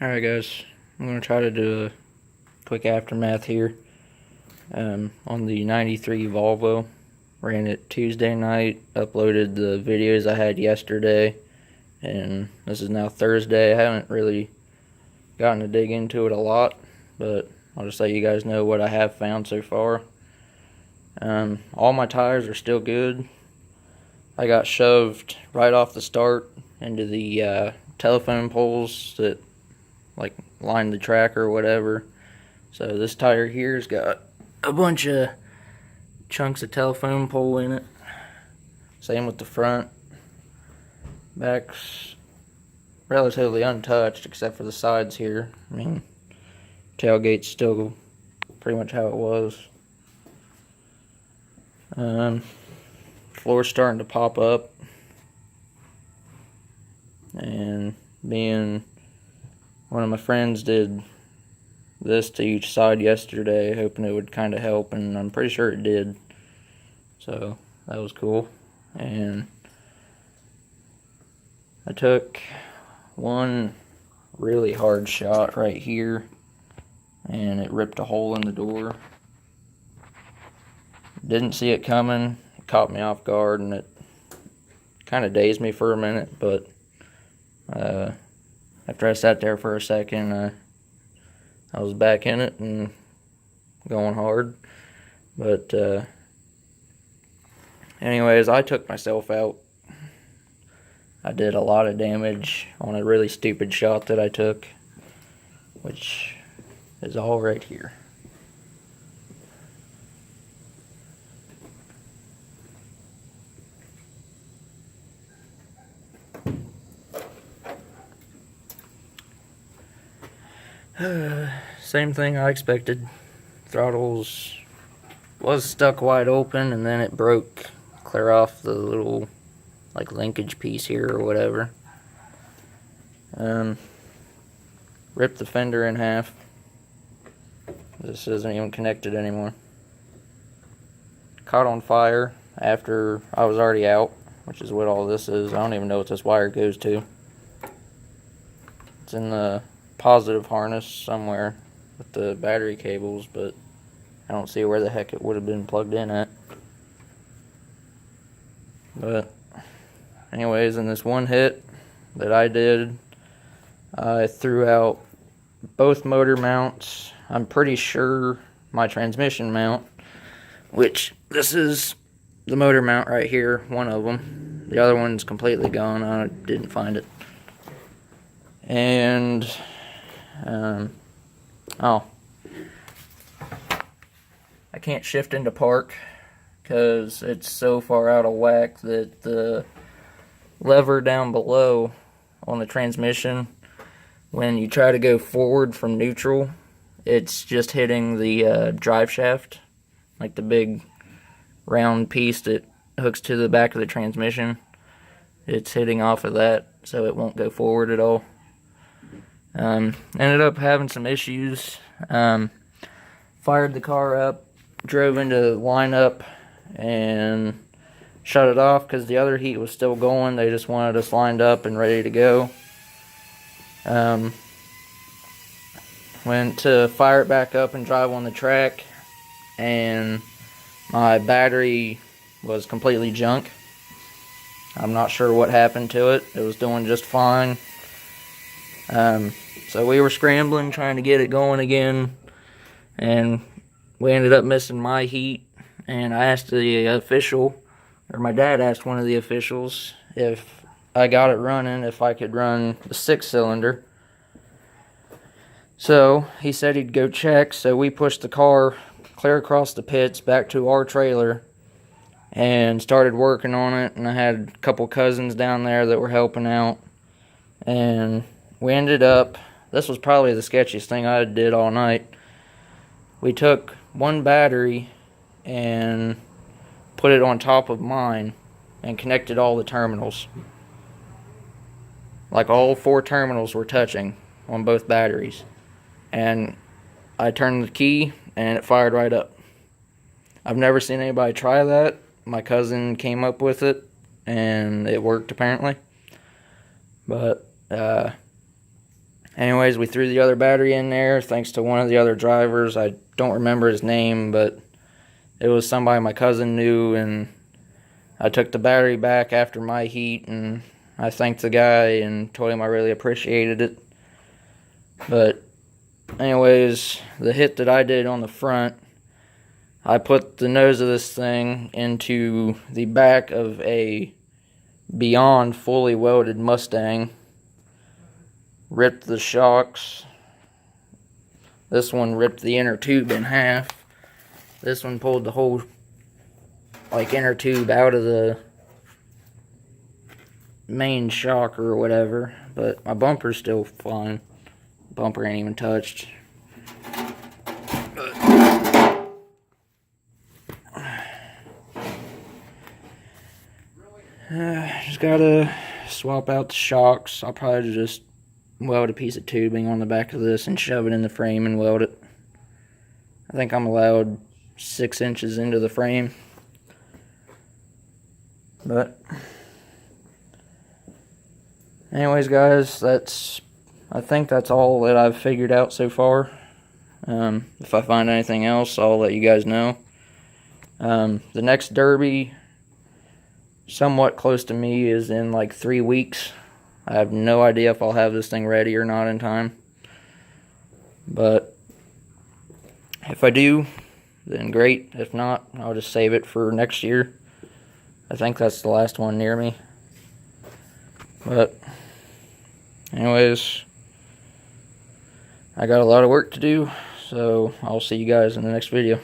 Alright guys, I'm going to try to do a quick aftermath here on the 93 Volvo. Ran it Tuesday night, uploaded the videos I had yesterday, and this is now Thursday. I haven't really gotten to dig into it a lot, but I'll just let you guys know what I have found so far. All my tires are still good. I got shoved right off the start into the telephone poles that like line the track or whatever. So this tire here's got a bunch of chunks of telephone pole in it. Same with the front. Back's relatively untouched except for the sides here. I mean, tailgate's still pretty much how it was. Floor's starting to pop up, and being one of my friends did this to each side yesterday, hoping it would kind of help, and I'm pretty sure it did. So that was cool. And I took one really hard shot right here, and it ripped a hole in the door. Didn't see it coming. It caught me off guard, and it kind of dazed me for a minute, but after I sat there for a second, I was back in it and going hard. But anyways, I took myself out. I did a lot of damage on a really stupid shot that I took, which is all right here. Same thing I expected. Throttles was stuck wide open, and then it broke clear off the little like linkage piece here or whatever. Ripped the fender in half. This isn't even connected anymore. Caught on fire after I was already out, which is what all this is. I don't even know what this wire goes to. It's in the positive harness somewhere with the battery cables, but I don't see where the heck it would have been plugged in at. But anyways, in this one hit that I did, I threw out both motor mounts. I'm pretty sure my transmission mount, which this is the motor mount right here, one of them. The other one's completely gone. I didn't find it. And I can't shift into park because it's so far out of whack that the lever down below on the transmission, when you try to go forward from neutral, it's just hitting the drive shaft, like the big round piece that hooks to the back of the transmission. It's hitting off of that, so it won't go forward at all. Ended up having some issues. Fired the car up, drove into lineup, and shut it off because the other heat was still going. They just wanted us lined up and ready to go. Went to fire it back up and drive on the track, and my battery was completely junk. I'm not sure what happened to it. It was doing just fine. So we were scrambling, trying to get it going again, and we ended up missing my heat. And I asked the official, or my dad asked one of the officials, if I got it running, if I could run the 6-cylinder. So he said he'd go check, so we pushed the car clear across the pits back to our trailer and started working on it. And I had a couple cousins down there that were helping out, and we ended up, this was probably the sketchiest thing I did all night. We took one battery and put it on top of mine and connected all the terminals. Like all 4 terminals were touching on both batteries. And I turned the key and it fired right up. I've never seen anybody try that. My cousin came up with it and it worked apparently. But Anyways, we threw the other battery in there thanks to one of the other drivers. I don't remember his name, but it was somebody my cousin knew, and I took the battery back after my heat, and I thanked the guy and told him I really appreciated it. But anyways, the hit that I did on the front, I put the nose of this thing into the back of a beyond fully welded Mustang, ripped the shocks. This one ripped the inner tube in half. This one pulled the whole inner tube out of the main shock or whatever, but my bumper's still fine. Bumper ain't even touched. Just gotta swap out the shocks. I'll probably just weld a piece of tubing on the back of this and shove it in the frame and weld it. I think I'm allowed 6 inches into the frame. But anyways, guys, I think that's all that I've figured out so far. If I find anything else, I'll let you guys know. The next derby, somewhat close to me, is in like 3 weeks. I have no idea if I'll have this thing ready or not in time. But if I do, then great. If not, I'll just save it for next year. I think that's the last one near me. But anyways, I got a lot of work to do, so I'll see you guys in the next video.